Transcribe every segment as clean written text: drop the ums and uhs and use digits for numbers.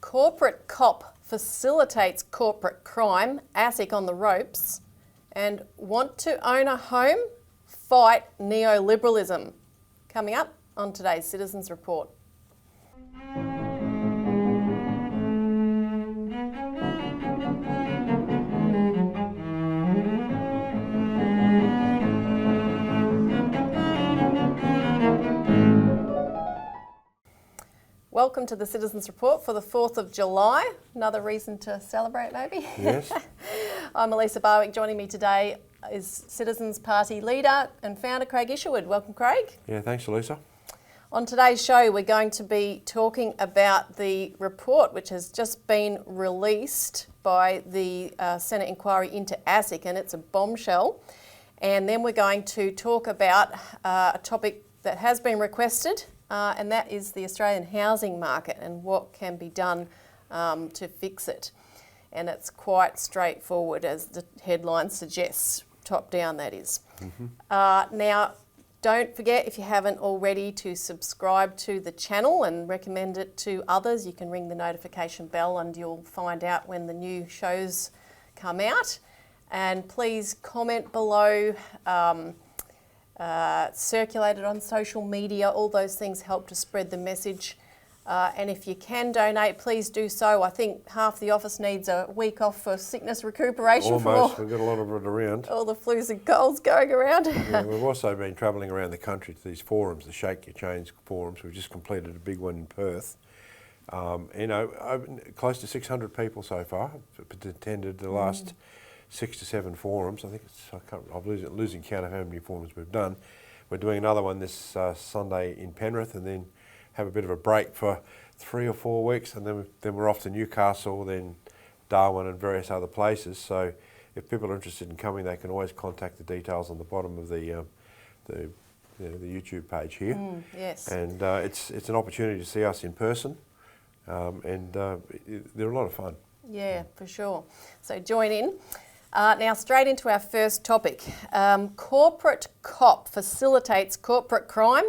corporate cop facilitates corporate crime, ASIC on the ropes, and want to own a home? Fight neoliberalism. Coming up on today's Citizens Report. Welcome to the Citizens Report for the 4th of July. Another reason to celebrate, maybe? Yes. I'm Elisa Barwick. Joining me today is Citizens Party leader and founder Craig Isherwood. Welcome, Craig. Yeah, thanks, Elisa. On today's show, we're going to be talking about the report which has just been released by the Senate inquiry into ASIC, and it's a bombshell. And then we're going to talk about a topic that has been requested, and that is the Australian housing market and what can be done to fix it. And it's quite straightforward, as the headline suggests, top down that is. Now, don't forget, if you haven't already, to subscribe to the channel and recommend it to others. You can ring the notification bell and you'll find out when the new shows come out. And please comment below, circulate it on social media. All those things help to spread the message. And if you can donate, please do so. I think half the office needs a week off for sickness recuperation. Almost. We've got a lot of it around. All the flus and colds going around. Yeah, we've also been travelling around the country to these forums, the Shake Your Chains forums. We've just completed a big one in Perth. Close to 600 people so far attended the last 6 to 7 forums. I think I'm losing count of how many forums we've done. We're doing another one this Sunday in PENRITH, and then have a bit of a break for 3 or 4 weeks, and then we're off to Newcastle, then Darwin and various other places. So if people are interested in coming, they can always contact the details on the bottom of the YouTube page here. Yes. And it's an opportunity to see us in person, and they're a lot of fun. Yeah, for sure. So join in. Now straight into our first topic. Corporate cop facilitates corporate crime.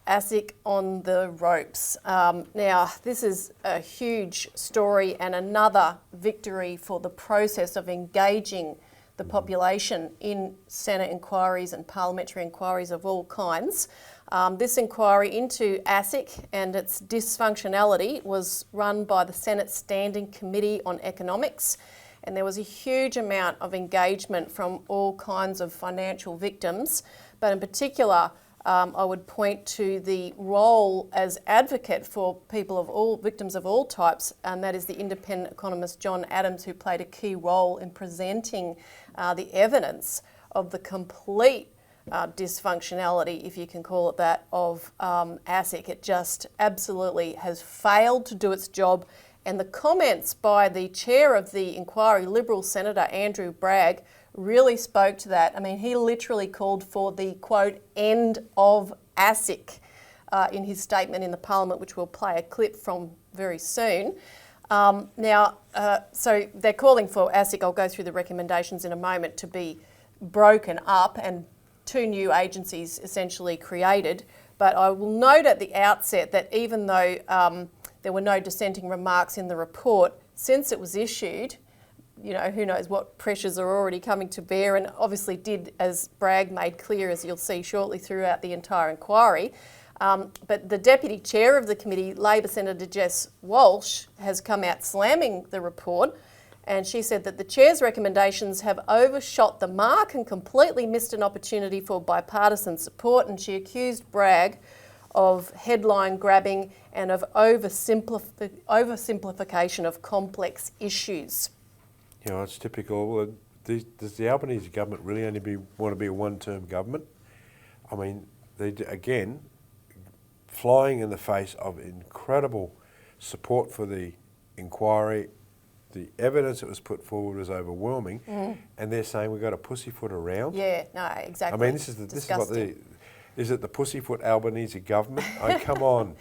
ASIC on the ropes. Now, this is a huge story and another victory for the process of engaging the population in Senate inquiries and parliamentary inquiries of all kinds. This inquiry into ASIC and its dysfunctionality was run by the Senate Standing Committee on Economics, and there was a huge amount of engagement from all kinds of financial victims, but in particular, I would point to the role as advocate for victims of all types, and that is the independent economist John Adams, who played a key role in presenting the evidence of the complete dysfunctionality, if you can call it that, of ASIC. It just absolutely has failed to do its job, and the comments by the chair of the inquiry, Liberal Senator Andrew Bragg, really spoke to that. I mean, he literally called for the, quote, end of ASIC in his statement in the Parliament, which we'll play a clip from very soon. So they're calling for ASIC, I'll go through the recommendations in a moment, to be broken up and 2 new agencies essentially created. But I will note at the outset that even though there were no dissenting remarks in the report, since it was issued, you know, who knows what pressures are already coming to bear, and obviously did, as Bragg made clear, as you'll see shortly, throughout the entire inquiry. But the Deputy Chair of the committee, Labor Senator Jess Walsh, has come out slamming the report, and she said that the Chair's recommendations have overshot the mark and completely missed an opportunity for bipartisan support, and she accused Bragg of headline grabbing and of oversimplification of complex issues. You know, it's typical. Does the Albanese government really only want to be a one-term government? I mean, again, flying in the face of incredible support for the inquiry. The evidence that was put forward was overwhelming, and they're saying we've got to pussyfoot around. Yeah, no, exactly. I mean, this is what is it the pussyfoot Albanese government? Oh, come on!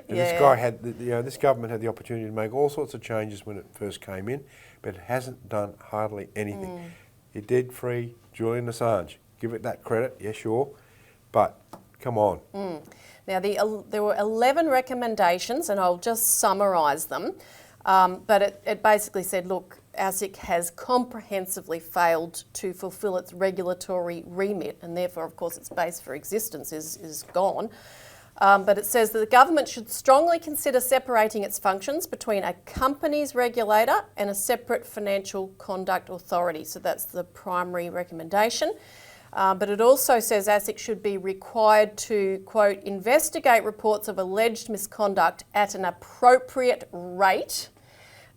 And this guy had, this government had the opportunity to make all sorts of changes when it first came in, but it hasn't done hardly anything. It did free Julian Assange. Give it that credit, yeah, sure, but come on. Now, there were 11 recommendations, and I'll just summarise them. But it basically said, look, ASIC has comprehensively failed to fulfil its regulatory remit, and therefore, of course, its base for existence is gone. But it says that the government should strongly consider separating its functions between a company's regulator and a separate financial conduct authority. So that's the primary recommendation. But it also says ASIC should be required to, quote, investigate reports of alleged misconduct at an appropriate rate,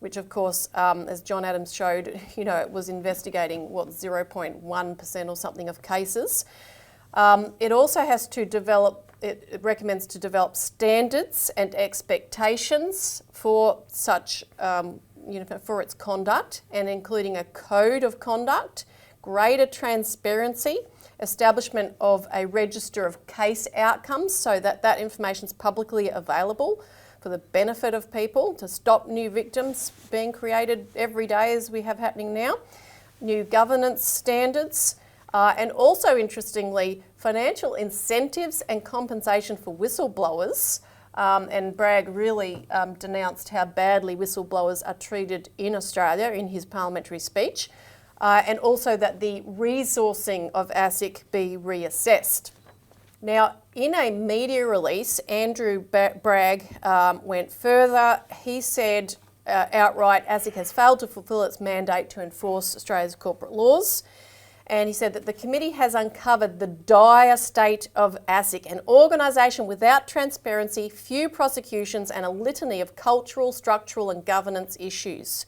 which of course, as John Adams showed, you know, it was investigating, 0.1% or something of cases. It also has to develop, it recommends to develop standards and expectations for such, for its conduct, and including a code of conduct, greater transparency, establishment of a register of case outcomes so that that information is publicly available for the benefit of people, to stop new victims being created every day as we have happening now, new governance standards, and also, interestingly, financial incentives and compensation for whistleblowers. And Bragg really denounced how badly whistleblowers are treated in Australia in his parliamentary speech. And also that the resourcing of ASIC be reassessed. Now, in a media release, Andrew Bragg went further. He said outright, ASIC has failed to fulfil its mandate to enforce Australia's corporate laws. And he said that the committee has uncovered the dire state of ASIC, an organisation without transparency, few prosecutions, and a litany of cultural, structural and governance issues.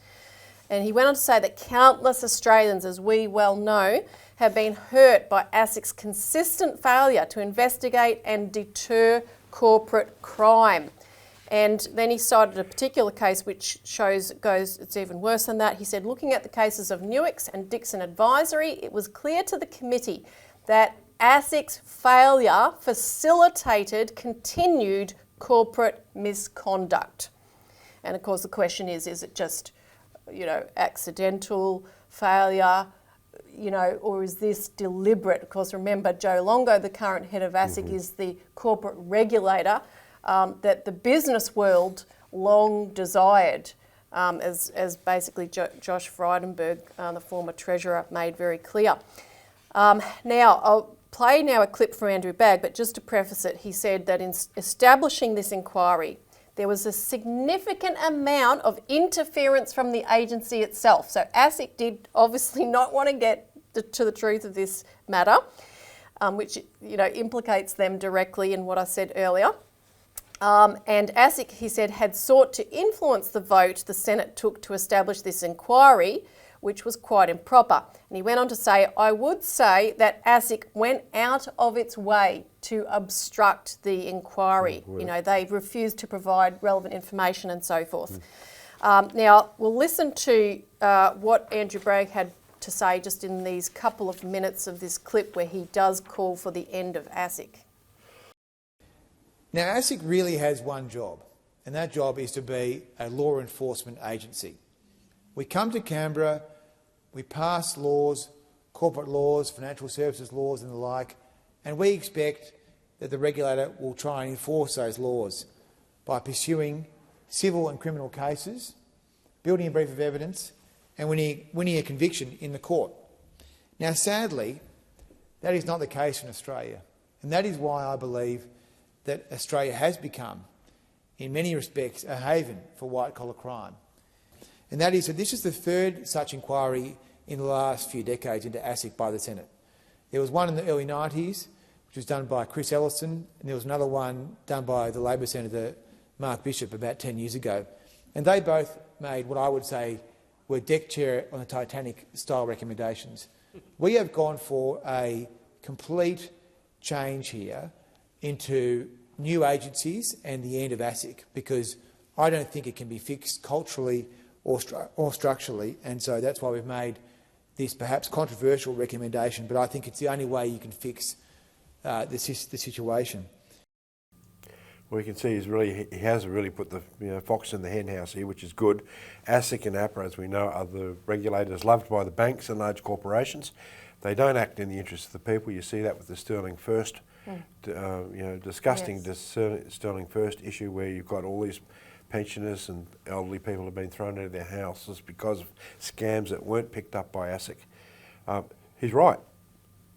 And he went on to say that countless Australians, as we well know, have been hurt by ASIC's consistent failure to investigate and deter corporate crime. And then he cited a particular case which goes it's even worse than that. He said, looking at the cases of Newix and Dixon Advisory, it was clear to the committee that ASIC's failure facilitated continued corporate misconduct. And of course the question is it just, accidental failure, or is this deliberate? Of course, remember, Joe Longo, the current head of ASIC, is the corporate regulator that the business world long desired, as basically Josh Frydenberg, the former treasurer, made very clear. Now, I'll play now a clip from Andrew Bragg, but just to preface it, he said that in establishing this inquiry, there was a significant amount of interference from the agency itself. So ASIC did obviously not want to get to the truth of this matter, which implicates them directly in what I said earlier. And ASIC, he said, had sought to influence the vote the Senate took to establish this inquiry, which was quite improper. And he went on to say, I would say that ASIC went out of its way to obstruct the inquiry. They refused to provide relevant information and so forth. Now, we'll listen to what Andrew Bragg had to say just in these couple of minutes of this clip where he does call for the end of ASIC. Now, ASIC really has one job, and that job is to be a law enforcement agency. We come to Canberra, we pass laws, corporate laws, financial services laws and the like, and we expect that the regulator will try and enforce those laws by pursuing civil and criminal cases, building a brief of evidence and winning a conviction in the court. Now, sadly, that is not the case in Australia, and that is why I believe that Australia has become, in many respects, a haven for white-collar crime. And that is that this is the third such inquiry in the last few decades into ASIC by the Senate. There was one in the early 90s, which was done by Chris Ellison, and there was another one done by the Labor Senator Mark Bishop about 10 years ago. And they both made what I would say were deck chair on the Titanic style recommendations. We have gone for a complete change here into new agencies and the end of ASIC, because I don't think it can be fixed culturally or structurally, and so that's why we've made this perhaps controversial recommendation, but I think it's the only way you can fix the situation. Well, you can see he has really put the fox in the hen house here, which is good. ASIC and APRA, as we know, are the regulators loved by the banks and large corporations. They don't act in the interests of the people. You see that with the Sterling First disgusting Sterling First issue where you've got all these pensioners and elderly people have been thrown out of their houses because of scams that weren't picked up by ASIC. He's right.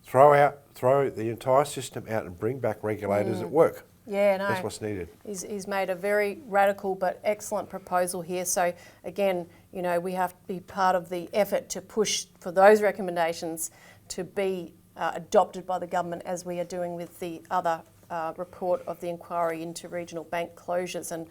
Throw the entire system out and bring back regulators at work. Yeah, no. That's what's needed. He's made a very radical but excellent proposal here. So again, we have to be part of the effort to push for those recommendations to be adopted by the government, as we are doing with the other report of the inquiry into regional bank closures. And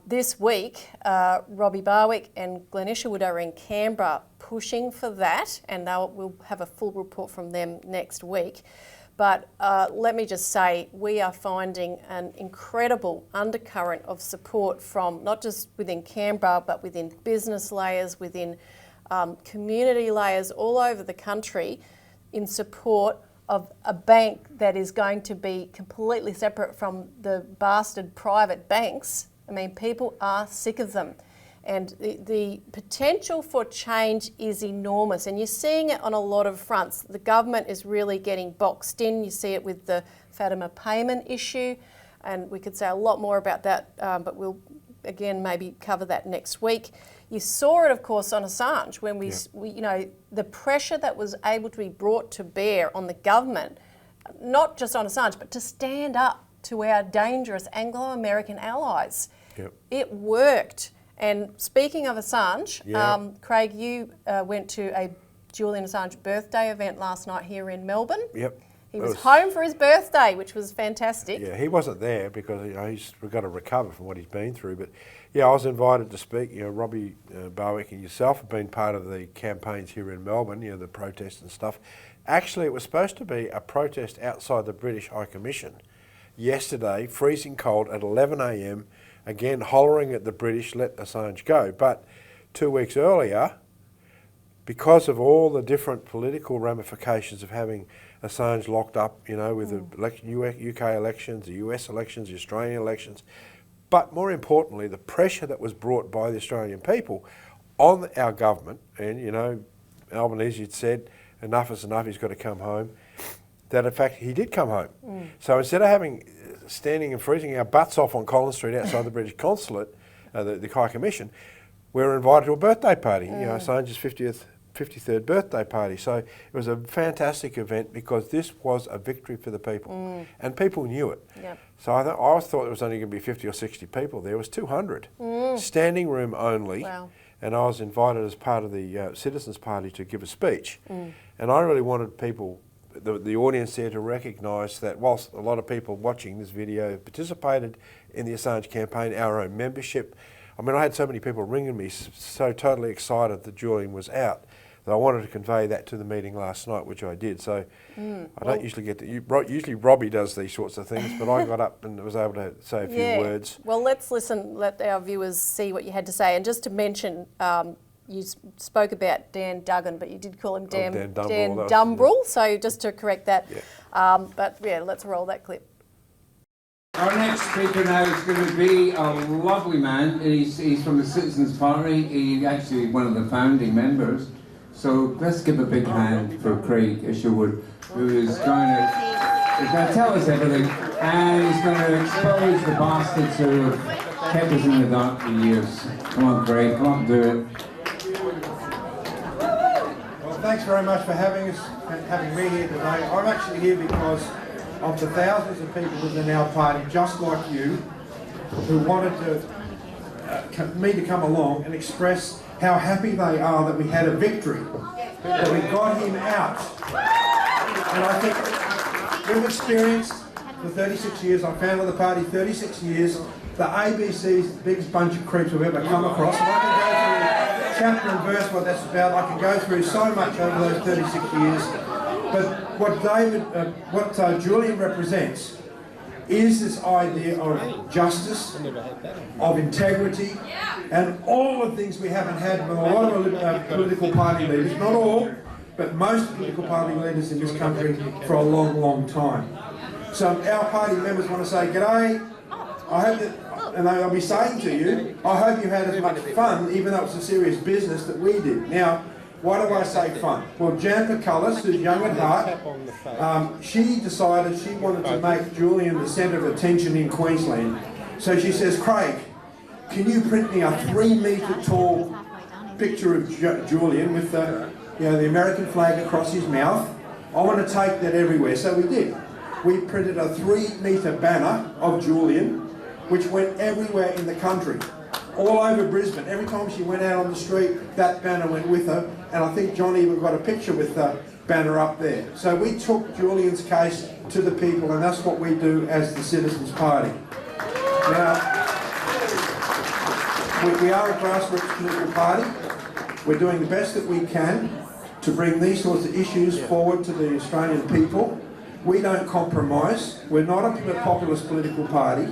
this week, Robbie Barwick and Glenn Isherwood are in Canberra pushing for that, and we'll have a full report from them next week. But let me just say, we are finding an incredible undercurrent of support from not just within Canberra, but within business layers, within community layers all over the country in support of a bank that is going to be completely separate from the bastard private banks. I mean, people are sick of them. And the potential for change is enormous. And you're seeing it on a lot of fronts. The government is really getting boxed in. You see it with the Fatima payment issue. And we could say a lot more about that, but we'll, again, maybe cover that next week. You saw it, of course, on Assange when we the pressure that was able to be brought to bear on the government, not just on Assange, but to stand up to our dangerous Anglo-American allies. Yep. It worked. And speaking of Assange, Craig, you went to a Julian Assange birthday event last night here in Melbourne. Yep. He was home for his birthday, which was fantastic. Yeah, he wasn't there because he's got to recover from what he's been through. But yeah, I was invited to speak. Robbie Barwick and yourself have been part of the campaigns here in Melbourne. The protests and stuff. Actually, it was supposed to be a protest outside the British High Commission yesterday, freezing cold at 11 a.m. Again, hollering at the British, let Assange go. But 2 weeks earlier, because of all the different political ramifications of having Assange locked up, with the UK elections, the US elections, the Australian elections, but more importantly, the pressure that was brought by the Australian people on our government, and, Albanese had said, enough is enough, he's got to come home, that in fact he did come home. So instead of standing and freezing our butts off on Collins Street outside the British consulate, the High Commission, we were invited to a birthday party, Assange's 53rd birthday party. So it was a fantastic event because this was a victory for the people, and people knew it. Yep. So I always thought there was only going to be 50 or 60 people. There was 200, standing room only. Wow. And I was invited as part of the Citizens Party to give a speech. And I really wanted people, the audience there, to recognise that whilst a lot of people watching this video participated in the Assange campaign, our own membership, I mean, I had so many people ringing me so totally excited that Julian was out that I wanted to convey that to the meeting last night, which I did. So I don't usually get to, usually Robbie does these sorts of things, but I got up and was able to say a few words. Well, let's listen, let our viewers see what you had to say. And just to mention, you spoke about Dan Duggan, but you did call him Dan Dumbrell, so just to correct that. Yeah. But yeah, let's roll that clip. Our next speaker now is going to be a lovely man. He's from the Citizens Party. He's actually one of the founding members. So let's give a big hand for Craig Isherwood, who is going to tell us everything, and he's going to expose the bastards who have kept us in the dark for years. Come on, Craig, come on, do it. Well, thanks very much for having me here today. I'm actually here because of the thousands of people within our party, just like you, who wanted me to come along and express how happy they are that we had a victory, that we got him out. And I think we've experienced for 36 years, I founded the party 36 years, the ABC's the biggest bunch of creeps we've ever come across. And I can go through chapter and verse what that's about. I can go through so much over those 36 years. But what Julian represents is this idea of justice, of integrity, and all the things we haven't had with a lot of political party leaders, not all, but most political party leaders in this country for a long, long time. So our party members want to say, g'day, I hope that, and I'll be saying to you, I hope you had as much fun, even though it's a serious business, that we did. Now, Why do I say fun? Well, Jan Pacullis, who's young at heart, she decided she wanted to make Julian the centre of attention in Queensland. So she says, Craig, can you print me a 3-metre tall picture of Julian with the American flag across his mouth? I want to take that everywhere. So we did. We printed a 3-metre banner of Julian, which went everywhere in the country. All over Brisbane. Every time she went out on the street, that banner went with her. And I think John even got a picture with the banner up there. So we took Julian's case to the people, and that's what we do as the Citizens Party. Now, we are a grassroots political party. We're doing the best that we can to bring these sorts of issues forward to the Australian people. We don't compromise. We're not a populist political party.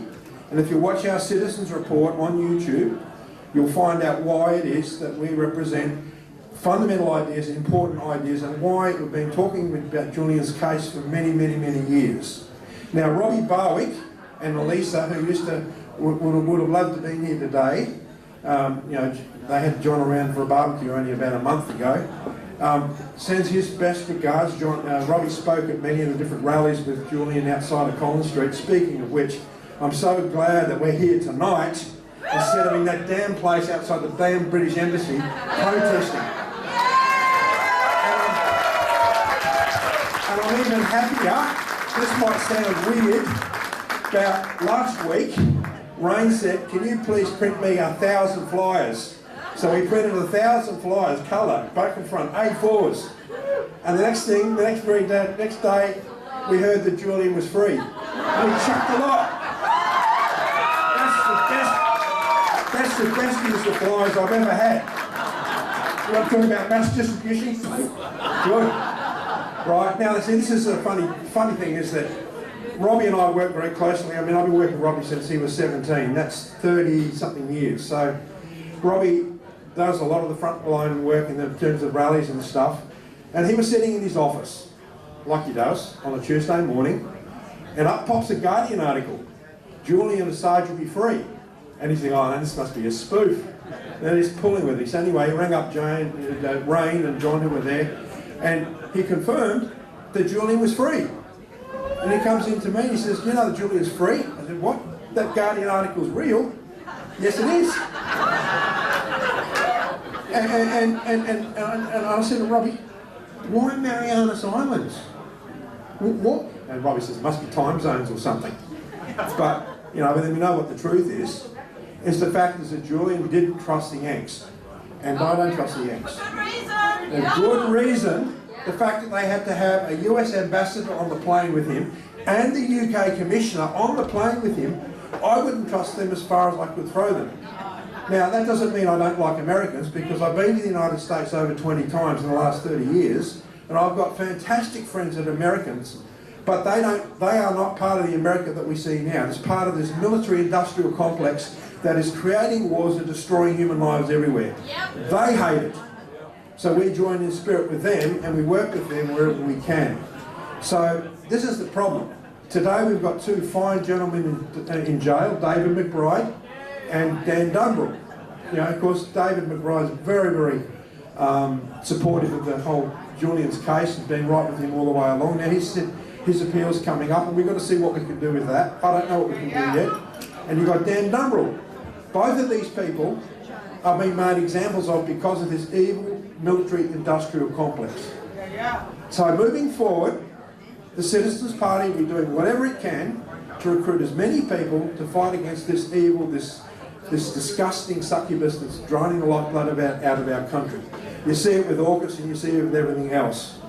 And if you watch our Citizens Report on YouTube, you'll find out why it is that we represent fundamental ideas, important ideas, and why we've been talking about Julian's case for many, many, many years. Now, Robbie Barwick and Elisa, who would have loved to be here today, they had John around for a barbecue only about a month ago, sends his best regards. Robbie spoke at many of the different rallies with Julian outside of Collins Street. Speaking of which, I'm so glad that we're here tonight instead of in that damn place outside the damn British Embassy protesting. And I'm even happier, this might sound weird, about last week, Rain said, can you please print me 1,000 flyers? So we printed 1,000 flyers, colour, back and front, A4s. And the next day, we heard that Julian was free. And we chucked a lot. That's the best use of flyers I've ever had. You want to talk about mass distribution? Good. Right, now this is a funny thing is that Robbie and I work very closely. I mean, I've been working with Robbie since he was 17. That's 30-something years. So Robbie does a lot of the front line work in terms of rallies and stuff. And he was sitting in his office, like he does, on a Tuesday morning, and up pops a Guardian article. Julian Assange will be free. And he's thinking, oh, no, this must be a spoof. And he's pulling with this. Anyway, he rang up Rain and John, who were there, and he confirmed that Julian was free. And he comes in to me and he says, you know that Julian's free? I said, what? That Guardian article's real? Yes, it is. And I said to Robbie, why Marianas Islands? What? And Robbie says, it must be time zones or something. But, but then we know what the truth is the fact is that Julian didn't trust the Yanks. And I don't trust the Yanks. A good reason, the fact that they had to have a US ambassador on the plane with him and the UK commissioner on the plane with him, I wouldn't trust them as far as I could throw them. Now, that doesn't mean I don't like Americans, because I've been to the United States over 20 times in the last 30 years, and I've got fantastic friends that are Americans, but they are not part of the America that we see now. It's part of this military-industrial complex that is creating wars and destroying human lives everywhere. Yep. They hate it. So we join in spirit with them, and we work with them wherever we can. So this is the problem. Today we've got two fine gentlemen in jail, David McBride and Dan Dumbrell. Of course, David McBride's very, very supportive of the whole Julian's case and been right with him all the way along. Now his appeal's coming up, and we've got to see what we can do with that. I don't know what we can do yet. And you've got Dan Dumbrell. Both of these people are being made examples of because of this evil military-industrial complex. So moving forward, the Citizens Party will be doing whatever it can to recruit as many people to fight against this evil, this disgusting succubus that's draining the lifeblood out of our country. You see it with AUKUS and you see it with everything else.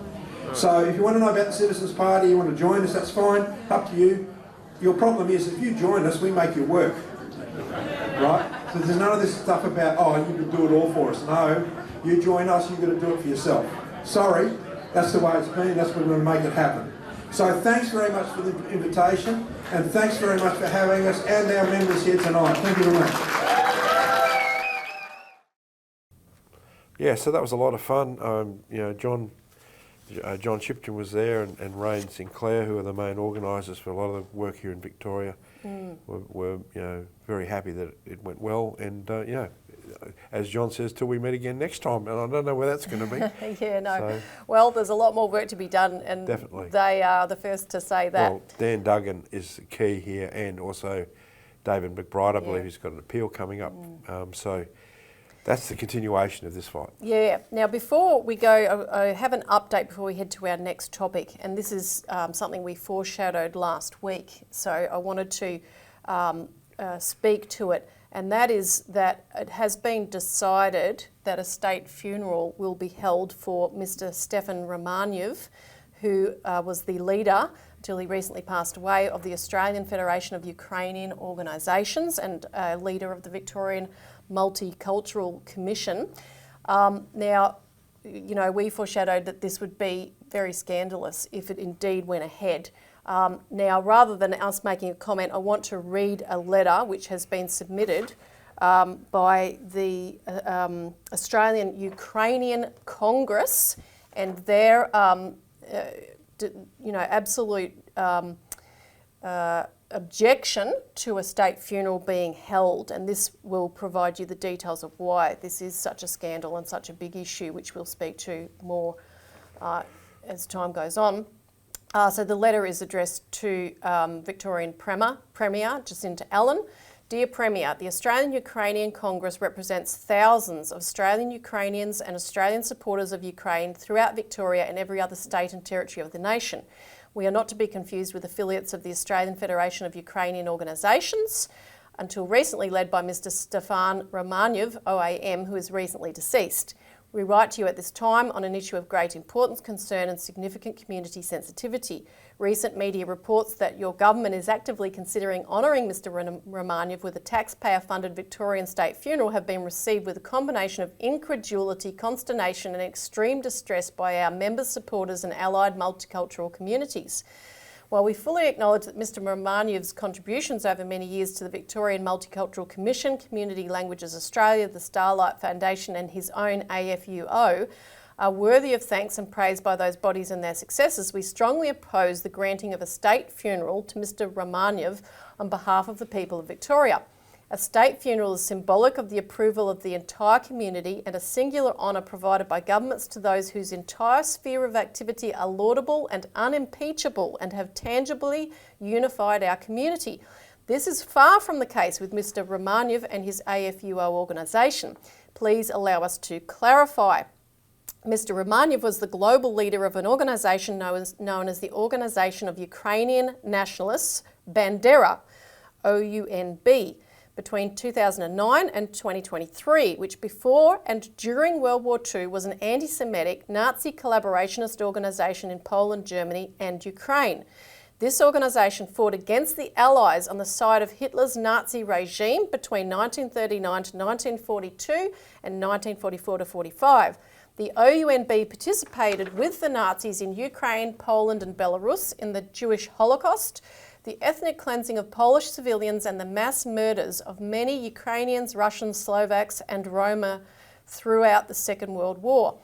So if you want to know about the Citizens Party, you want to join us, that's fine, up to you. Your problem is if you join us, we make you work. Right? So there's none of this stuff about, oh, you can do it all for us. No, you join us, you've got to do it for yourself. Sorry, that's the way it's been, that's when we're going to make it happen. So thanks very much for the invitation, and thanks very much for having us and our members here tonight. Thank you very much. Yeah, so that was a lot of fun. John Shipton was there, and Rain Sinclair, who are the main organisers for a lot of the work here in Victoria, were very happy that it went well. And as John says, till we meet again next time, and I don't know where that's going to be. Yeah, no. So, well, there's a lot more work to be done, and definitely. they are the first to say that. Well, Dan Duggan is key here, and also David McBride, I believe he's got an appeal coming up. So that's the continuation of this fight. Yeah. Now, before we go, I have an update before we head to our next topic, and this is something we foreshadowed last week. So I wanted to speak to it, and that is that it has been decided that a state funeral will be held for Mr. Stefan Romaniev, who was the leader, until he recently passed away, of the Australian Federation of Ukrainian Organisations and leader of the Victorian Multicultural Commission. Now, you know, we foreshadowed that this would be very scandalous if it indeed went ahead. Now, rather than us making a comment, I want to read a letter which has been submitted by the Australian Ukrainian Congress, and their, absolute objection to a state funeral being held, and this will provide you the details of why this is such a scandal and such a big issue, which we'll speak to more as time goes on. So the letter is addressed to Victorian Premier Jacinta Allen. Dear Premier, the Australian Ukrainian Congress represents thousands of Australian Ukrainians and Australian supporters of Ukraine throughout Victoria and every other state and territory of the nation. We are not to be confused with affiliates of the Australian Federation of Ukrainian Organisations, until recently led by Mr. Stefan Romaniev, OAM, who is recently deceased. We write to you at this time on an issue of great importance, concern and significant community sensitivity. Recent media reports that your government is actively considering honouring Mr. Romaniev with a taxpayer-funded Victorian state funeral have been received with a combination of incredulity, consternation and extreme distress by our members, supporters and allied multicultural communities. While we fully acknowledge that Mr. Romaniev's contributions over many years to the Victorian Multicultural Commission, Community Languages Australia, the Starlight Foundation and his own AFUO are worthy of thanks and praise by those bodies and their successors, we strongly oppose the granting of a state funeral to Mr. Romaniev on behalf of the people of Victoria. A state funeral is symbolic of the approval of the entire community and a singular honour provided by governments to those whose entire sphere of activity are laudable and unimpeachable and have tangibly unified our community. This is far from the case with Mr. Romaniev and his AFUO organisation. Please allow us to clarify. Mr. Romaniev was the global leader of an organisation known as the Organisation of Ukrainian Nationalists, Bandera, OUNB, between 2009 and 2023, which before and during World War II was an anti-Semitic Nazi collaborationist organisation in Poland, Germany and Ukraine. This organisation fought against the Allies on the side of Hitler's Nazi regime between 1939 to 1942 and 1944 to 45. The OUNB participated with the Nazis in Ukraine, Poland and Belarus in the Jewish Holocaust, the ethnic cleansing of Polish civilians and the mass murders of many Ukrainians, Russians, Slovaks and Roma throughout the Second World War.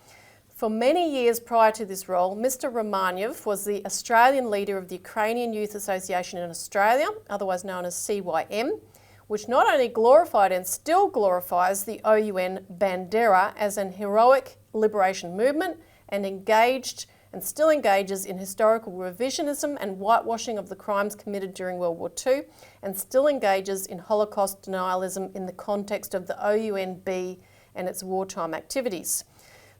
For many years prior to this role, Mr. Romaniev was the Australian leader of the Ukrainian Youth Association in Australia, otherwise known as CYM, which not only glorified and still glorifies the OUN Bandera as an heroic liberation movement and still engages in historical revisionism and whitewashing of the crimes committed during World War II, and still engages in Holocaust denialism in the context of the OUNB and its wartime activities.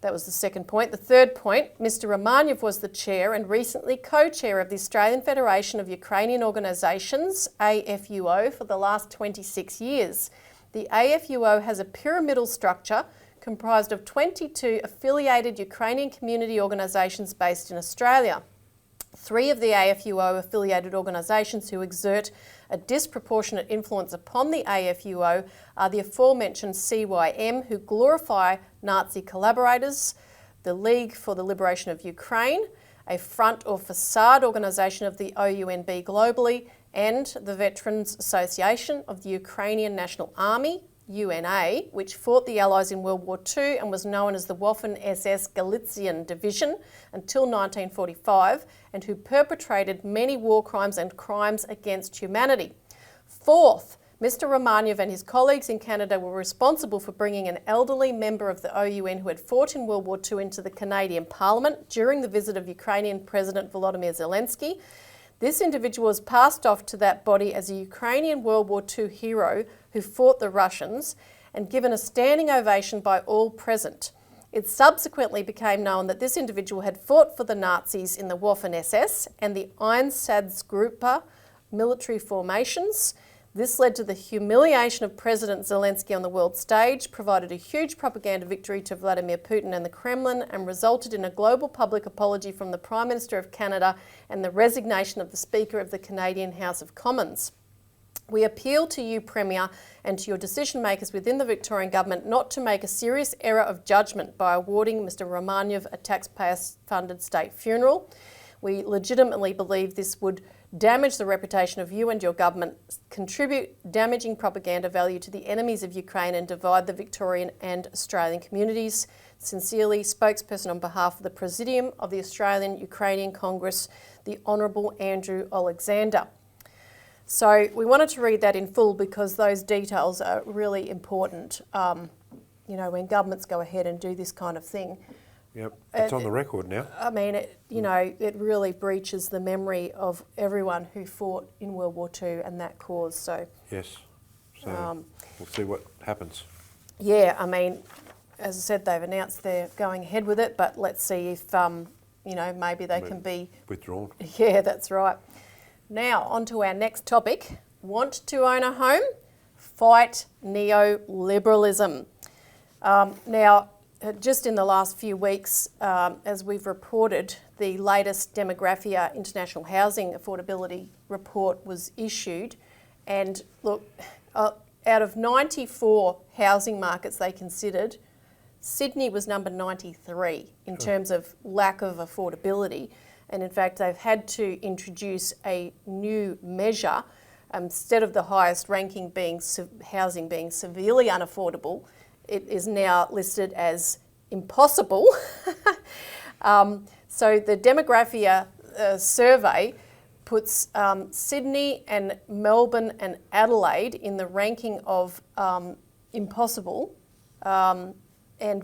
That was the second point. The third point, Mr. Romaniev was the chair and recently co-chair of the Australian Federation of Ukrainian Organisations, AFUO, for the last 26 years. The AFUO has a pyramidal structure comprised of 22 affiliated Ukrainian community organisations based in Australia. 3 of the AFUO affiliated organisations who exert a disproportionate influence upon the AFUO are the aforementioned CYM, who glorify Nazi collaborators, the League for the Liberation of Ukraine, a front or facade organisation of the OUNB globally, and the Veterans Association of the Ukrainian National Army, UNA, which fought the Allies in World War II and was known as the Waffen-SS Galician Division until 1945, and who perpetrated many war crimes and crimes against humanity. Fourth, Mr. Romanov and his colleagues in Canada were responsible for bringing an elderly member of the OUN who had fought in World War II into the Canadian Parliament during the visit of Ukrainian President Volodymyr Zelensky. This individual was passed off to that body as a Ukrainian World War II hero who fought the Russians and given a standing ovation by all present. It subsequently became known that this individual had fought for the Nazis in the Waffen-SS and the Einsatzgruppe military formations. This led to the humiliation of President Zelensky on the world stage, provided a huge propaganda victory to Vladimir Putin and the Kremlin, and resulted in a global public apology from the Prime Minister of Canada and the resignation of the Speaker of the Canadian House of Commons. We appeal to you, Premier, and to your decision makers within the Victorian Government not to make a serious error of judgment by awarding Mr. Romanov a taxpayer-funded state funeral. We legitimately believe this would damage the reputation of you and your government, contribute damaging propaganda value to the enemies of Ukraine, and divide the Victorian and Australian communities. Sincerely, spokesperson on behalf of the Presidium of the Australian-Ukrainian Congress, the Honourable Andrew Alexander. So we wanted to read that in full because those details are really important, you know, when governments go ahead and do this kind of thing. Yep, it's on the record now. I mean, it really breaches the memory of everyone who fought in World War II and that cause. So yes, so we'll see what happens. Yeah, I mean, as I said, they've announced they're going ahead with it, but let's see if, you know, maybe they can be withdrawn. Yeah, that's right. Now, on to our next topic. Want to own a home? Fight neoliberalism. Now, just in the last few weeks, as we've reported, the latest Demographia International Housing Affordability Report was issued. And look, out of 94 housing markets they considered, Sydney was number 93 in terms of lack of affordability. And in fact, they've had to introduce a new measure. Instead of the highest ranking being housing being severely unaffordable, it is now listed as impossible. So the Demographia survey puts Sydney and Melbourne and Adelaide in the ranking of impossible, and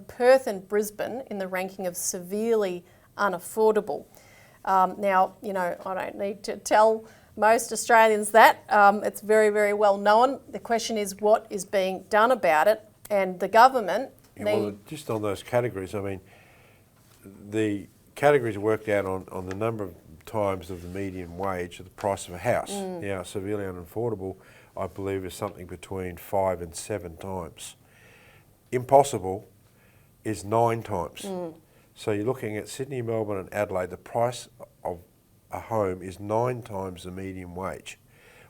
Perth and Brisbane in the ranking of severely unaffordable. Now, you know, I don't need to tell most Australians that. It's very, very well known. The question is what is being done about it, and the government... Well, just on those categories, I mean, the categories are worked out on the number of times of the median wage of the price of a house. Now, severely unaffordable, I believe, is something between 5 and 7 times. Impossible is 9 times. So you're looking at Sydney, Melbourne and Adelaide, the price of a home is 9 times the median wage,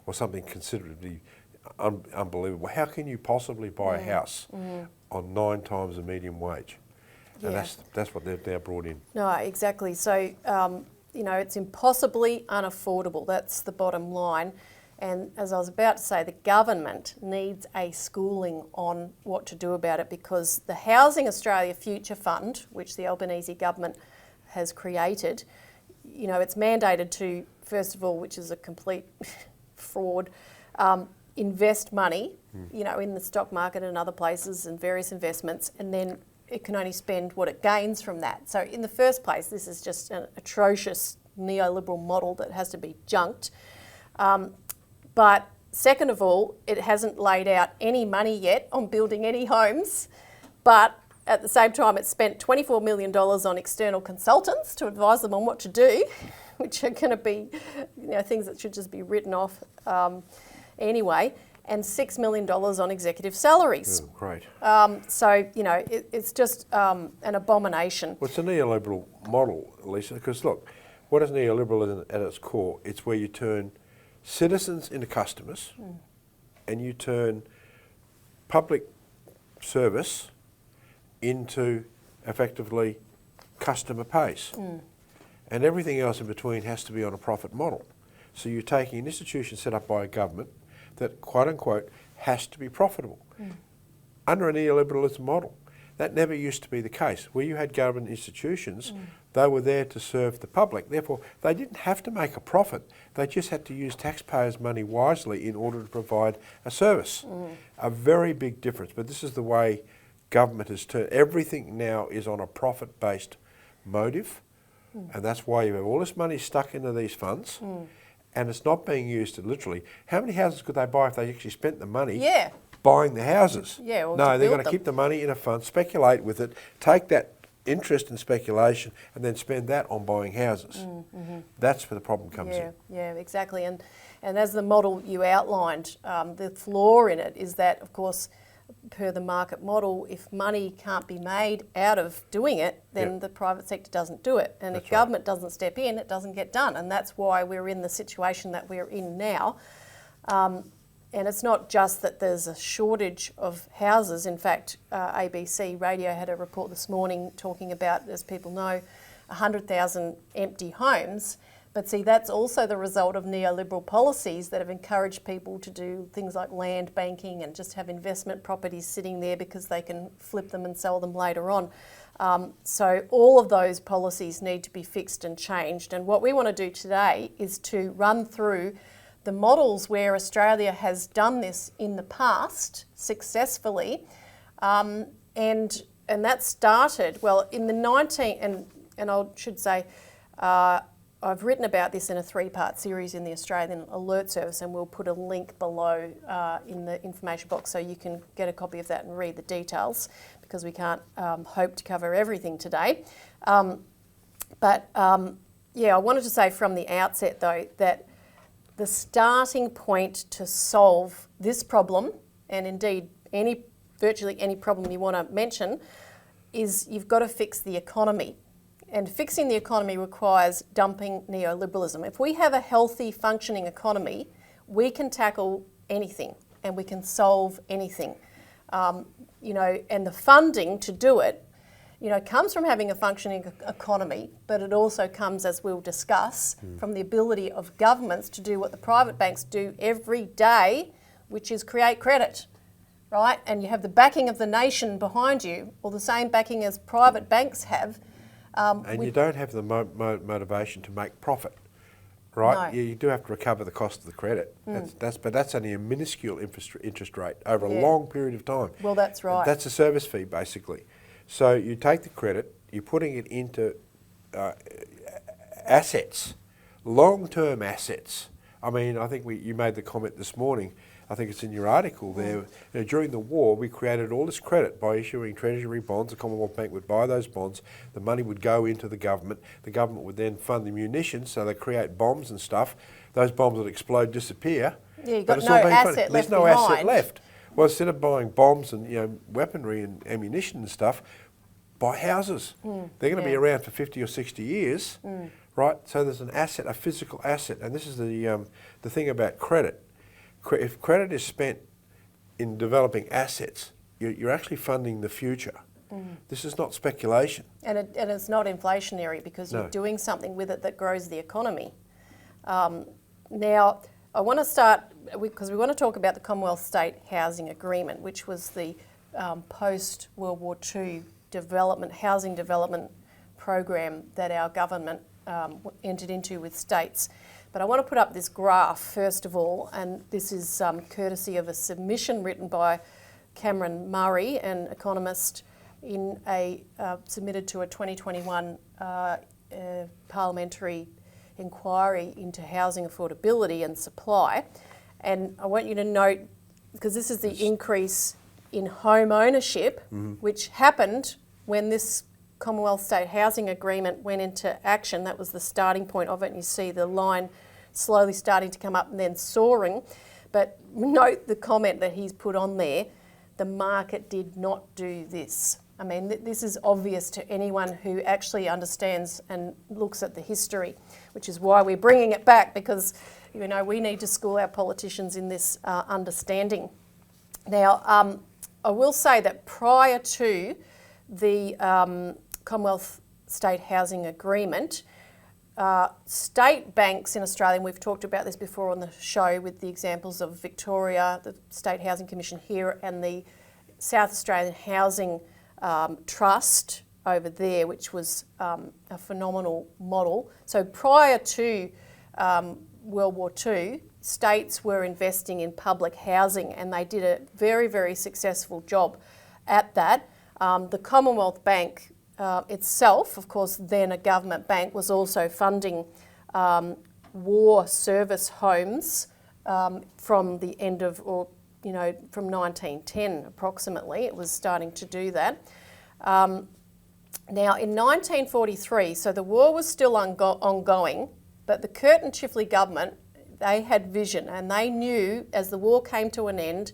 or something considerably unbelievable. How can you possibly buy a house on 9 times the median wage? And that's what they've now brought in. No, exactly. So, you know, it's impossibly unaffordable. That's the bottom line. And as I was about to say, the government needs a schooling on what to do about it, because the Housing Australia Future Fund, which the Albanese government has created, you know, it's mandated to, first of all, which is a complete fraud, invest money, you know, in the stock market and other places and various investments, and then it can only spend what it gains from that. So in the first place, this is just an atrocious neoliberal model that has to be junked. But second of all, it hasn't laid out any money yet on building any homes, but at the same time it's spent $24 million on external consultants to advise them on what to do, which are going to be, you know, things that should just be written off anyway, and $6 million on executive salaries. Oh, great. So, you know, it's just an abomination. Well, it's a neoliberal model, Elisa, because look, what is neoliberalism at its core? It's where you turn citizens into customers, and you turn public service into effectively customer pays. And everything else in between has to be on a profit model. So you're taking an institution set up by a government that, quote unquote, has to be profitable under a neoliberalism model. That never used to be the case. Where you had government institutions, they were there to serve the public. Therefore, they didn't have to make a profit. They just had to use taxpayers' money wisely in order to provide a service. A very big difference. But this is the way government has turned. Everything now is on a profit-based motive. And that's why you have all this money stuck into these funds. And it's not being used to literally. How many houses could they buy if they actually spent the money buying the houses? Yeah, well, no, they're going to them. keep the money in a fund, speculate with it, take that interest in speculation and then spend that on buying houses. That's where the problem comes in. Yeah, exactly. And as the model you outlined, the flaw in it is that, of course, per the market model, if money can't be made out of doing it, then the private sector doesn't do it. And if government doesn't step in, it doesn't get done. And that's why we're in the situation that we're in now. And it's not just that there's a shortage of houses. In fact, ABC Radio had a report this morning talking about, as people know, 100,000 empty homes. But see, that's also the result of neoliberal policies that have encouraged people to do things like land banking and just have investment properties sitting there because they can flip them and sell them later on. So all of those policies need to be fixed and changed. And what we want to do today is to run through the models where Australia has done this in the past successfully. And that started, well, in the and I should say, I've written about this in a 3-part series in the Australian Alert Service, and we'll put a link below in the information box so you can get a copy of that and read the details, because we can't hope to cover everything today. I wanted to say from the outset, though, that the starting point to solve this problem, and indeed virtually any problem you want to mention, is you've got to fix the economy. And fixing the economy requires dumping neoliberalism. If we have a healthy, functioning economy, we can tackle anything and we can solve anything. And the funding to do it, comes from having a functioning economy, but it also comes, as we'll discuss, from the ability of governments to do what the private banks do every day, which is create credit, right? And you have the backing of the nation behind you, or the same backing as private banks have. And you don't have the motivation to make profit, right? No. You do have to recover the cost of the credit. But that's only a minuscule interest rate over a long period of time. Well, that's right. That's a service fee, basically. So you take the credit, you're putting it into assets, long-term assets. I mean, I think you made the comment this morning, I think it's in your article there, during the war we created all this credit by issuing treasury bonds. The Commonwealth Bank would buy those bonds, the money would go into the government would then fund the munitions, so they create bombs and stuff. Those bombs would explode, disappear. Yeah, you've got no asset left. There's no asset left. Well, instead of buying bombs and weaponry and ammunition and stuff, buy houses. They're going to be around for 50 or 60 years, right? So there's an asset, a physical asset, and this is the thing about credit. If credit is spent in developing assets, you're actually funding the future. This is not speculation. And it's not inflationary, because you're doing something with it that grows the economy. Now, I want to start, because we want to talk about the Commonwealth State Housing Agreement, which was the post-World War II housing development program that our government entered into with states. But I want to put up this graph first of all, and this is courtesy of a submission written by Cameron Murray, an economist, submitted to a 2021 parliamentary inquiry into housing affordability and supply. And I want you to note, because this is the increase in home ownership, which happened when this Commonwealth State Housing Agreement went into action. That was the starting point of it, and you see the line slowly starting to come up and then soaring. But note the comment that he's put on there, the market did not do this. I mean, this is obvious to anyone who actually understands and looks at the history, which is why we're bringing it back, because we need to school our politicians in this understanding. Now, I will say that prior to the Commonwealth State Housing Agreement, state banks in Australia, and we've talked about this before on the show with the examples of Victoria, the State Housing Commission here, and the South Australian Housing trust over there, which was a phenomenal model. So prior to World War II, states were investing in public housing, and they did a very, very successful job at that. The Commonwealth Bank itself, of course, then a government bank, was also funding war service homes from the end of, or from 1910 approximately. It was starting to do that. Now in 1943, so the war was still ongoing, but the Curtin-Chifley government, they had vision, and they knew as the war came to an end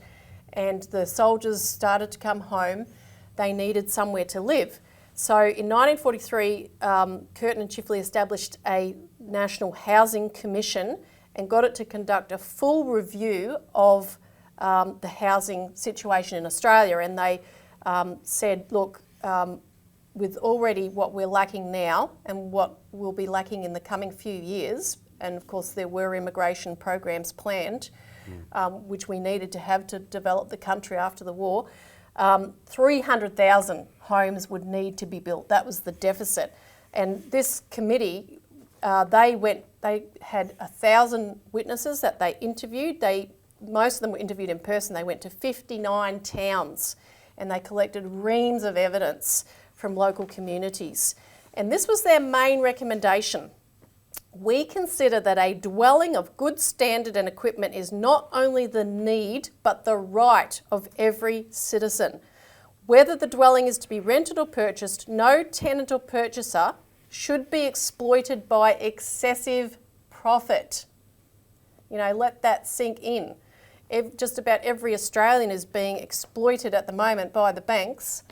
and the soldiers started to come home, they needed somewhere to live. So in 1943, Curtin and Chifley established a National Housing Commission and got it to conduct a full review of the housing situation in Australia. And they said, look, with already what we're lacking now and what we'll be lacking in the coming few years, and of course there were immigration programs planned, which we needed to have to develop the country after the war, 300,000 homes would need to be built. That was the deficit. And this committee, they had 1,000 witnesses that they interviewed. Most of them were interviewed in person. They went to 59 towns and they collected reams of evidence from local communities. And this was their main recommendation. We consider that a dwelling of good standard and equipment is not only the need, but the right of every citizen. Whether the dwelling is to be rented or purchased, no tenant or purchaser should be exploited by excessive profit. Let that sink in. Just about every Australian is being exploited at the moment by the banks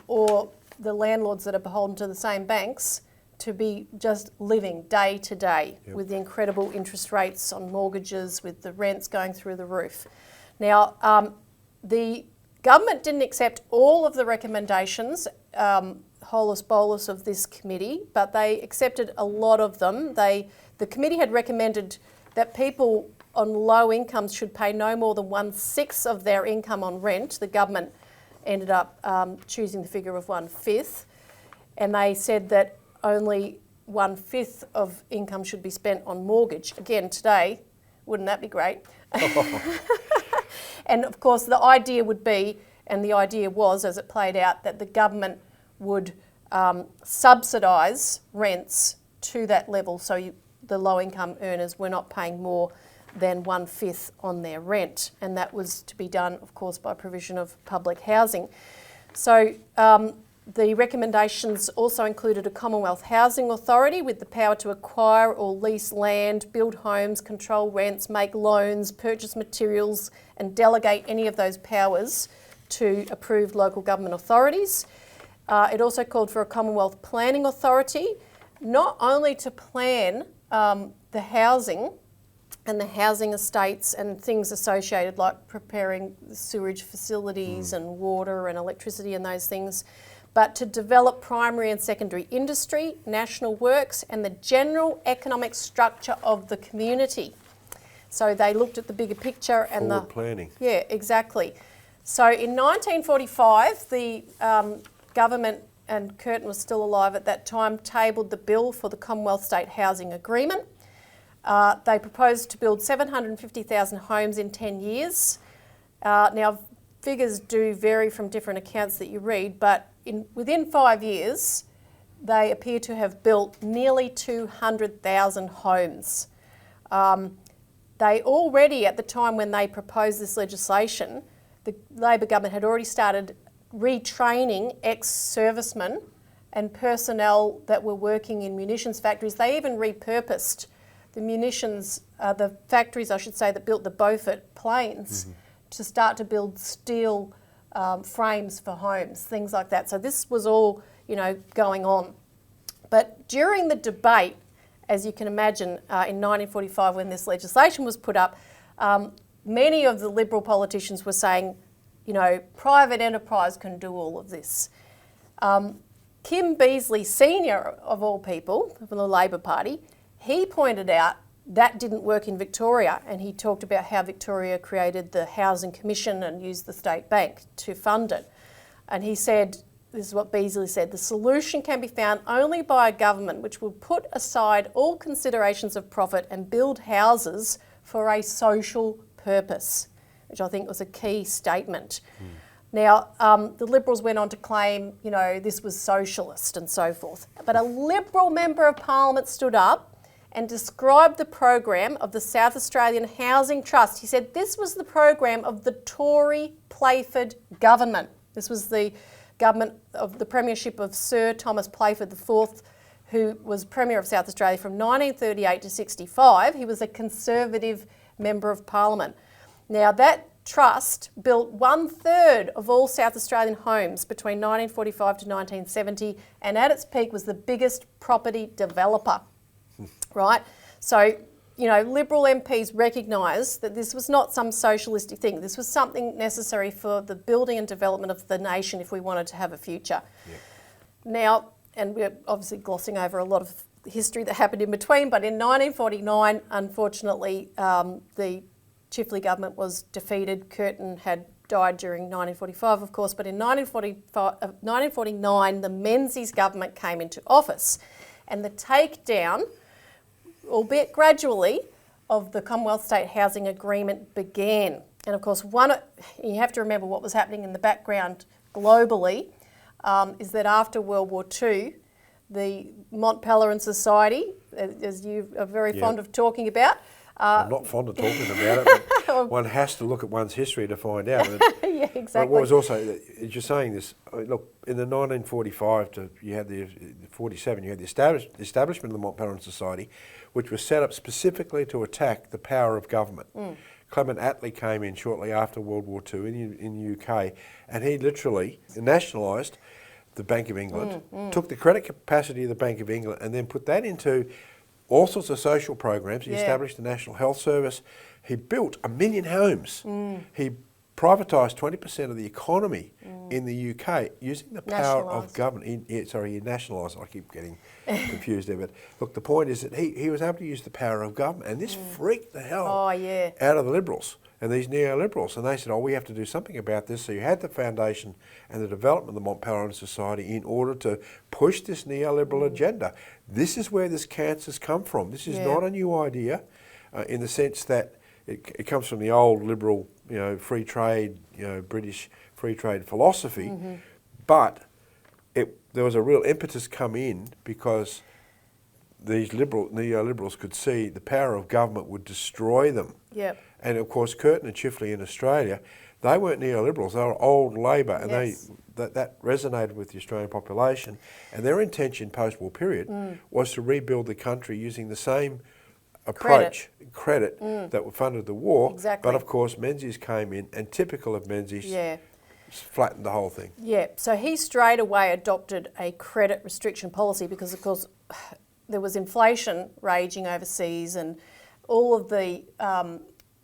or the landlords that are beholden to the same banks to be just living day to day with the incredible interest rates on mortgages, with the rents going through the roof. Now, the government didn't accept all of the recommendations, holus bolus of this committee, but they accepted a lot of them. The committee had recommended that people on low incomes should pay no more than 1/6 of their income on rent. The government ended up choosing the figure of 1/5, and they said that only 1/5 of income should be spent on mortgage. Again, today, wouldn't that be great? And of course, the idea would be, and the idea was, as it played out, that the government would subsidise rents to that level, so the low-income earners were not paying more than 1/5 on their rent, and that was to be done, of course, by provision of public housing. So the recommendations also included a Commonwealth Housing Authority with the power to acquire or lease land, build homes, control rents, make loans, purchase materials, and delegate any of those powers to approved local government authorities. It also called for a Commonwealth Planning Authority, not only to plan the housing and the housing estates and things associated like preparing sewage facilities and water and electricity and those things, but to develop primary and secondary industry, national works, and the general economic structure of the community. So they looked at the bigger picture and forward planning. Yeah, exactly. So in 1945, the government, and Curtin was still alive at that time, tabled the bill for the Commonwealth State Housing Agreement. They proposed to build 750,000 homes in 10 years. Now, figures do vary from different accounts that you read, but within 5 years, they appear to have built nearly 200,000 homes. They already, at the time when they proposed this legislation, the Labor government had already started retraining ex-servicemen and personnel that were working in munitions factories. They even repurposed the munitions, the factories, I should say, that built the Beaufort planes to start to build steel frames for homes, things like that. So this was all, going on. But during the debate, as you can imagine, in 1945 when this legislation was put up, many of the Liberal politicians were saying, private enterprise can do all of this. Kim Beazley Senior, of all people, from the Labor Party, he pointed out that didn't work in Victoria, and he talked about how Victoria created the Housing Commission and used the State Bank to fund it. And he said, this is what Beazley said, the solution can be found only by a government which will put aside all considerations of profit and build houses for a social purpose, which I think was a key statement. Now, the Liberals went on to claim, you know, this was socialist and so forth. But a Liberal Member of Parliament stood up and described the program of the South Australian Housing Trust. He said this was the program of the Tory Playford government. This was the government of the premiership of Sir Thomas Playford IV, who was Premier of South Australia from 1938 to 65. He was a Conservative Member of Parliament. Now that trust built 1/3 of all South Australian homes between 1945 to 1970, and at its peak was the biggest property developer, right? So, you know, Liberal MPs recognised that this was not some socialistic thing. This was something necessary for the building and development of the nation if we wanted to have a future. Yeah. Now, and we're obviously glossing over a lot of history that happened in between, but in 1949, unfortunately, the Chifley government was defeated. Curtin had died during 1945, of course, but in 1949, the Menzies government came into office, and the takedown, albeit gradually, of the Commonwealth State Housing Agreement began. And of course, you have to remember what was happening in the background globally, is that after World War II, the Mont Pelerin Society, as you are very fond of talking about, I'm not fond of talking about it, but one has to look at one's history to find out. Yeah, exactly. What was also, as you're saying this, look, in the 1945 to you had the 47, you had the establishment of the Mont Pelerin Society, which was set up specifically to attack the power of government. Clement Attlee came in shortly after World War II in the UK, and he literally nationalised the Bank of England, took the credit capacity of the Bank of England, and then put that into all sorts of social programs. He established the National Health Service. He built 1 million homes. He privatised 20% of the economy in the UK using the power of government. He nationalised. I keep getting confused there. But look, the point is that he was able to use the power of government, and this freaked the hell out of the Liberals and these neoliberals. And they said, oh, we have to do something about this. So you had the foundation and the development of the Mont Pelerin Society in order to push this neoliberal agenda. This is where this cancer's come from. This is not a new idea in the sense that it comes from the old liberal, you know, free trade, you know, British free trade philosophy. But there was a real impetus come in because these neoliberals could see the power of government would destroy them. And of course, Curtin and Chifley in Australia, they weren't neoliberals, they were old Labor, and that resonated with the Australian population. And their intention post-war period was to rebuild the country using the same approach, credit that funded the war. But of course, Menzies came in, and typical of Menzies, flattened the whole thing. So he straight away adopted a credit restriction policy because, of course, there was inflation raging overseas, and all of the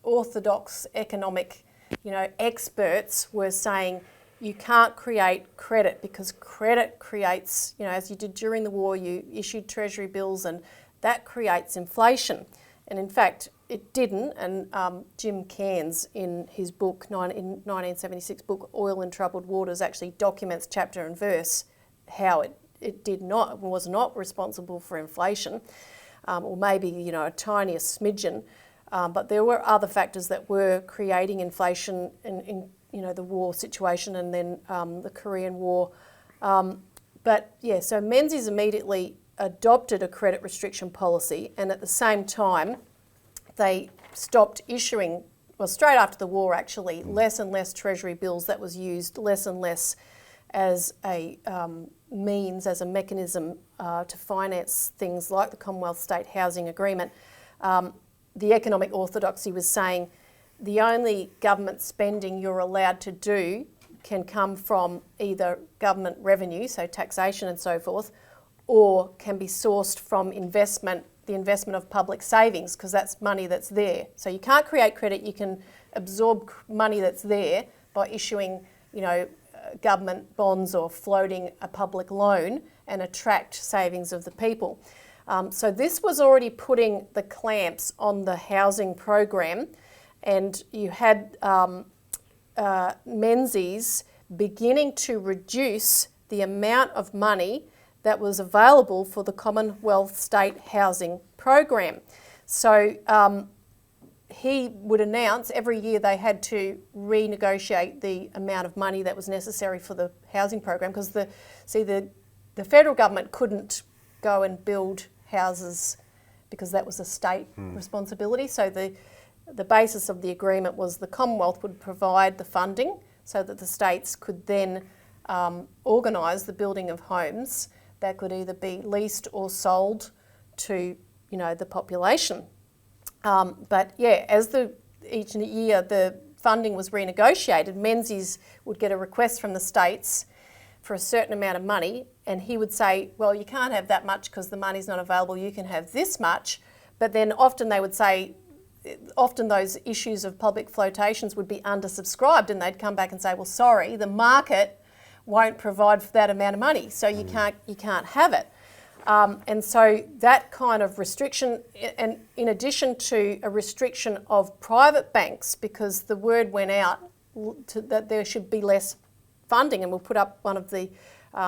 orthodox economic, you know, experts were saying you can't create credit because credit creates, you know, as you did during the war, you issued treasury bills and that creates inflation. And in fact, it didn't. And Jim Cairns, in his book, in 1976 book, Oil in Troubled Waters, actually documents chapter and verse how it was not responsible for inflation, or maybe, you know, a tiniest smidgen. But there were other factors that were creating inflation in you know, the war situation, and then the Korean War. But yeah, so Menzies immediately adopted a credit restriction policy, and at the same time they stopped issuing, well, straight after the war actually, less and less treasury bills. That was used less and less as a means, as a mechanism to finance things like the Commonwealth State Housing Agreement. The economic orthodoxy was saying the only government spending you're allowed to do can come from either government revenue, so taxation and so forth, or can be sourced from investment, the investment of public savings, because that's money that's there. So you can't create credit, you can absorb money that's there by issuing, you know, government bonds or floating a public loan and attract savings of the people. So this was already putting the clamps on the housing program, and you had Menzies beginning to reduce the amount of money that was available for the Commonwealth State Housing Program. So he would announce every year they had to renegotiate the amount of money that was necessary for the housing program, because the federal government couldn't go and build houses because that was a state responsibility. So the basis of the agreement was the Commonwealth would provide the funding so that the states could then organise the building of homes that could either be leased or sold to, the population. But yeah, as each year the funding was renegotiated, Menzies would get a request from the states for a certain amount of money, and he would say, well, you can't have that much because the money's not available, you can have this much. But then often they would say, often those issues of public flotations would be undersubscribed, and they'd come back and say, well, sorry, the market won't provide for that amount of money, so you can't have it. And so that kind of restriction, and in addition to a restriction of private banks, because the word went out that there should be less funding, and we'll put up one of the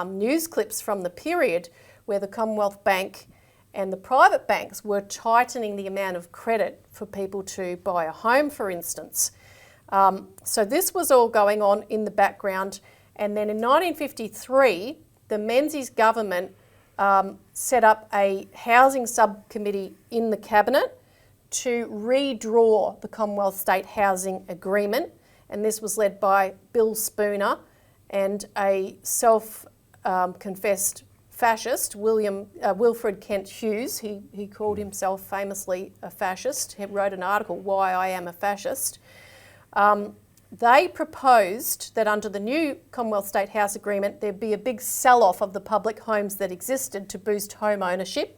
news clips from the period where the Commonwealth Bank and the private banks were tightening the amount of credit for people to buy a home, for instance. So this was all going on in the background. And then in 1953, the Menzies government set up a housing subcommittee in the cabinet to redraw the Commonwealth State Housing Agreement, and this was led by Bill Spooner and a self-confessed fascist, Wilfred Kent Hughes. He called himself famously a fascist. He wrote an article, Why I Am a Fascist. They proposed that under the new Commonwealth State House Agreement, there'd be a big sell-off of the public homes that existed to boost home ownership.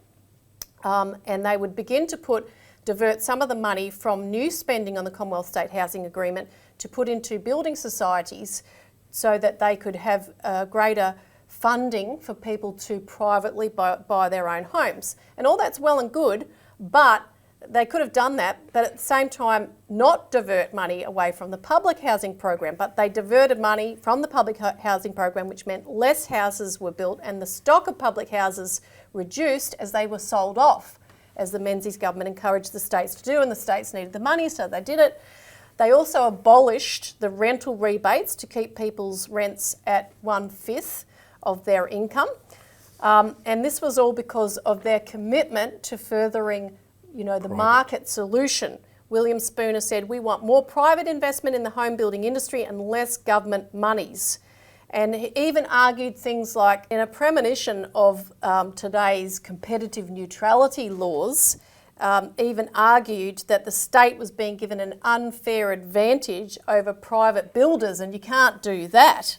And they would begin to divert some of the money from new spending on the Commonwealth State Housing Agreement to put into building societies so that they could have greater funding for people to privately buy their own homes. And all that's well and good, but they could have done that, but at the same time not divert money away from the public housing program. But they diverted money from the public housing program, which meant less houses were built and the stock of public houses reduced as they were sold off, as the Menzies government encouraged the states to do, and the states needed the money, so they did it. They also abolished the rental rebates to keep people's rents at 1/5 of their income. And this was all because of their commitment to furthering the market solution. William Spooner said, we want more private investment in the home building industry and less government monies. And he even argued things like, in a premonition of today's competitive neutrality laws, even argued that the state was being given an unfair advantage over private builders, and you can't do that.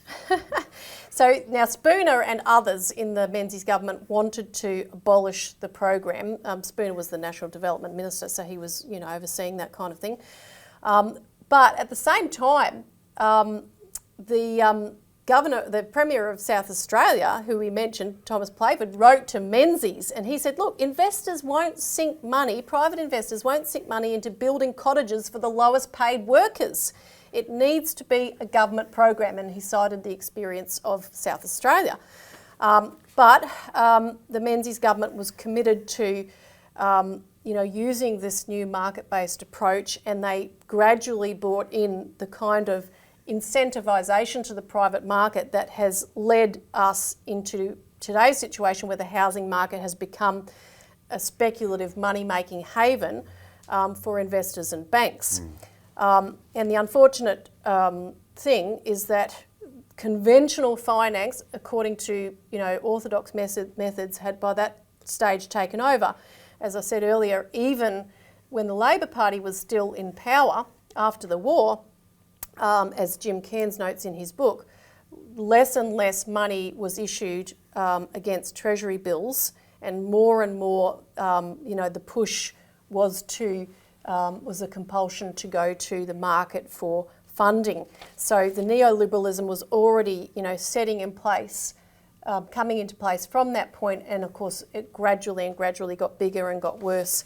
So now Spooner and others in the Menzies government wanted to abolish the program. Spooner was the National Development Minister, so he was overseeing that kind of thing. But at the same time, the Premier of South Australia, who we mentioned, Thomas Playford, wrote to Menzies, and he said, look, investors won't sink money, private investors won't sink money into building cottages for the lowest paid workers. It needs to be a government program, and he cited the experience of South Australia. But the Menzies government was committed to using this new market-based approach, and they gradually brought in the kind of incentivisation to the private market that has led us into today's situation where the housing market has become a speculative money-making haven for investors and banks. And the unfortunate thing is that conventional finance, according to orthodox methods, had by that stage taken over. As I said earlier, even when the Labor Party was still in power after the war, as Jim Cairns notes in his book, less and less money was issued against Treasury bills, and more, the push was a compulsion to go to the market for funding. So the neoliberalism was already, setting in place, coming into place from that point, and of course it gradually got bigger and got worse.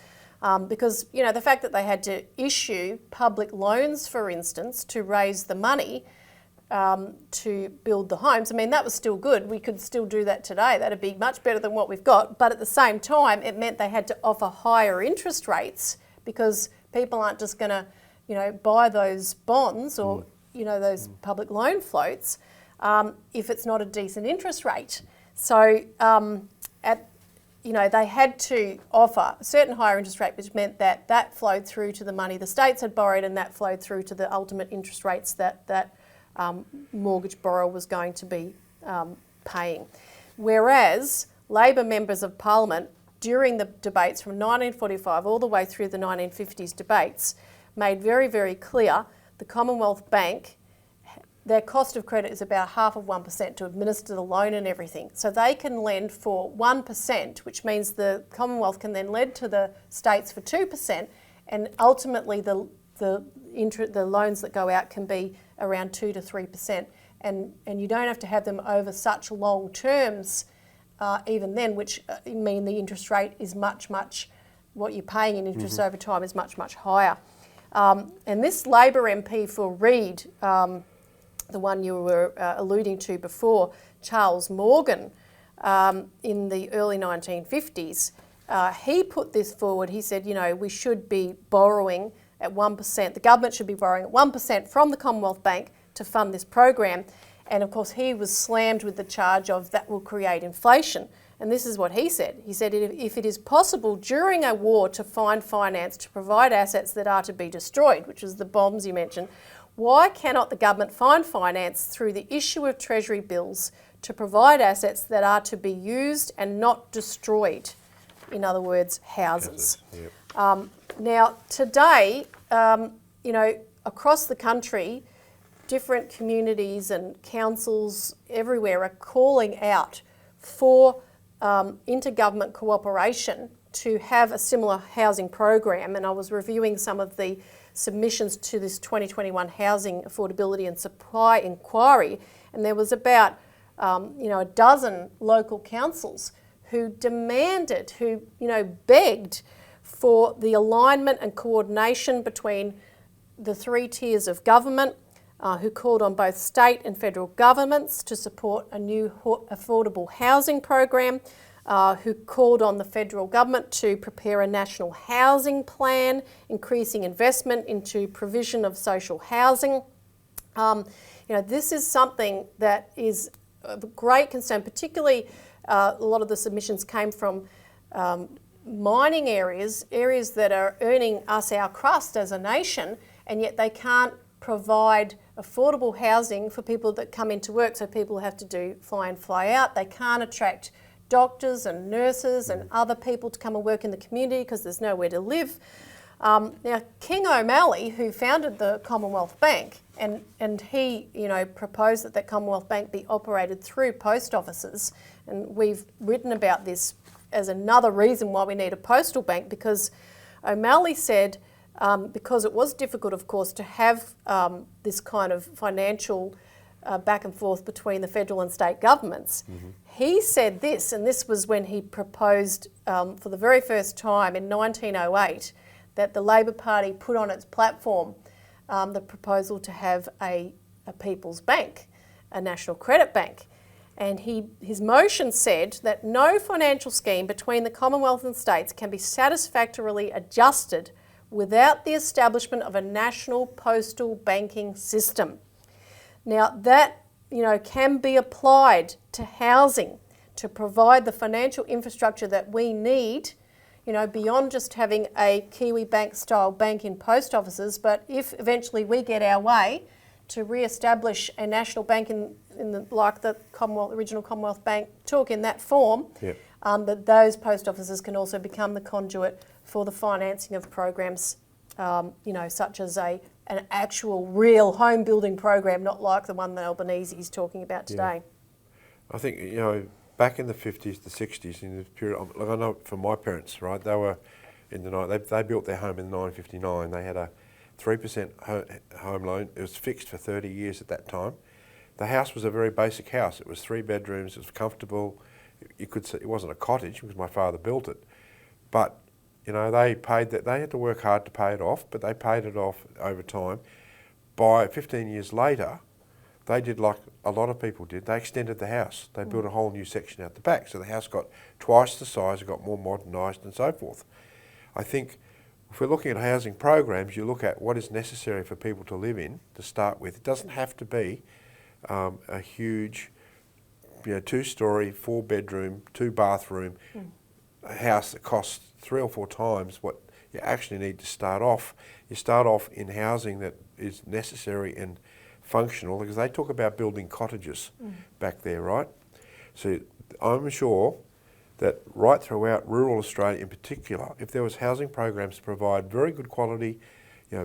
Because, the fact that they had to issue public loans, for instance, to raise the money to build the homes. I mean, that was still good. We could still do that today. That'd be much better than what we've got. But at the same time, it meant they had to offer higher interest rates because people aren't just going to, buy those bonds or, those public loan floats if it's not a decent interest rate. So they had to offer a certain higher interest rate, which meant that flowed through to the money the states had borrowed, and that flowed through to the ultimate interest rates that mortgage borrower was going to be paying. Whereas Labor members of Parliament, during the debates from 1945 all the way through the 1950s debates, made very, very clear the Commonwealth Bank, their cost of credit is about 0.5% to administer the loan and everything. So they can lend for 1%, which means the Commonwealth can then lend to the states for 2%, and ultimately the loans that go out can be around 2 to 3%. And you don't have to have them over such long terms even then, which mean the interest rate is much, what you're paying in interest over time is much, much higher. And this Labor MP for Reid, the one you were alluding to before, Charles Morgan, in the early 1950s, he put this forward. He said, we should be borrowing at 1%. The government should be borrowing at 1% from the Commonwealth Bank to fund this program. And of course, he was slammed with the charge of that will create inflation. And this is what he said. He said, if it is possible during a war to find finance to provide assets that are to be destroyed, which is the bombs you mentioned, why cannot the government find finance through the issue of treasury bills to provide assets that are to be used and not destroyed? In other words, houses. Yep. Now, today, across the country, different communities and councils everywhere are calling out for intergovernment cooperation to have a similar housing program. And I was reviewing some of the submissions to this 2021 Housing Affordability and Supply Inquiry, and there was about a dozen local councils who demanded, who begged for the alignment and coordination between the three tiers of government, who called on both state and federal governments to support a new affordable housing program, who called on the federal government to prepare a national housing plan, increasing investment into provision of social housing. This is something that is of great concern, particularly a lot of the submissions came from mining areas that are earning us our crust as a nation, and yet they can't provide affordable housing for people that come into work, so people have to do fly in, fly out. They can't attract doctors and nurses and other people to come and work in the community because there's nowhere to live. Now, King O'Malley, who founded the Commonwealth Bank, and he, proposed that Commonwealth Bank be operated through post offices, and we've written about this as another reason why we need a postal bank, because O'Malley said, because it was difficult, of course, to have this kind of financial back and forth between the federal and state governments. He said this, and this was when he proposed for the very first time in 1908 that the Labor Party put on its platform the proposal to have a People's Bank, a national credit bank. And his motion said that no financial scheme between the Commonwealth and states can be satisfactorily adjusted without the establishment of a national postal banking system. Now that, can be applied to housing to provide the financial infrastructure that we need, beyond just having a Kiwi bank style bank in post offices, but if eventually we get our way to re-establish a national bank like the original Commonwealth Bank took in that form, Yep. that those post offices can also become the conduit for the financing of programs, such as an actual real home building program, not like the one that Albanese is talking about today. I think, back in the 50s, the 60s, in this period, I know from my parents, right, they were in the they built their home in 1959. They had a 3% home loan. It was fixed for 30 years at that time. The house was a very basic house. It was 3 bedrooms, it was comfortable. You could see it wasn't a cottage because my father built it. But, they paid that. They had to work hard to pay it off, but they paid it off over time. By 15 years later, they did like a lot of people did. They extended the house. They built a whole new section out the back. So the house got twice the size, it got more modernised and so forth. I think if we're looking at housing programs, you look at what is necessary for people to live in to start with. It doesn't have to be a huge, 2-storey, 4-bedroom, 2-bathroom house that costs 3 or 4 times what you actually need to start off. You start off in housing that is necessary and functional, because they talk about building cottages back there, right? So I'm sure that right throughout rural Australia in particular, if there was housing programs to provide very good quality,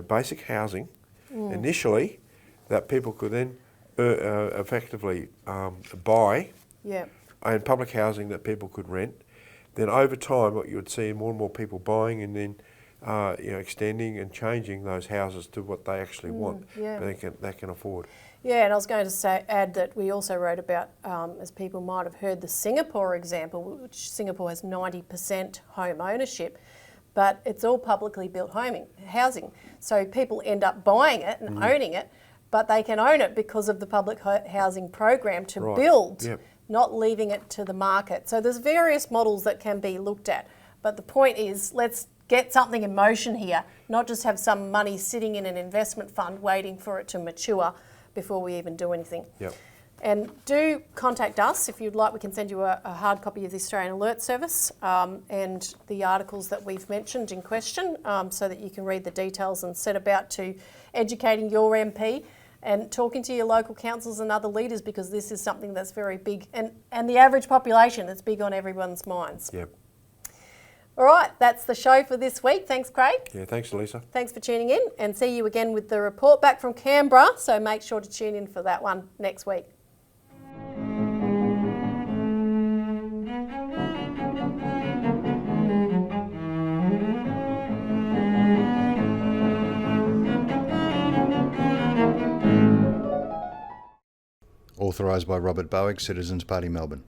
basic housing initially, that people could then effectively buy, and public housing that people could rent, then over time what you would see more and more people buying and then extending and changing those houses to what they actually want, they can afford. Yeah, and I was going to add that we also wrote about, as people might have heard, the Singapore example, which Singapore has 90% home ownership, but it's all publicly built housing. So people end up buying it and owning it, but they can own it because of the public housing program to build, not leaving it to the market. So there's various models that can be looked at, but the point is, let's get something in motion here, not just have some money sitting in an investment fund waiting for it to mature before we even do anything. And do contact us if you'd like. We can send you a hard copy of the Australian Alert Service and the articles that we've mentioned in question, so that you can read the details and set about to educating your MP and talking to your local councils and other leaders, because this is something that's very big, and the average population, it's big on everyone's minds. All right, that's the show for this week. Thanks, Craig. Yeah, thanks, Elisa. Thanks for tuning in, and see you again with the report back from Canberra, so make sure to tune in for that one next week. Authorised by Robert Barwick, Citizens Party, Melbourne.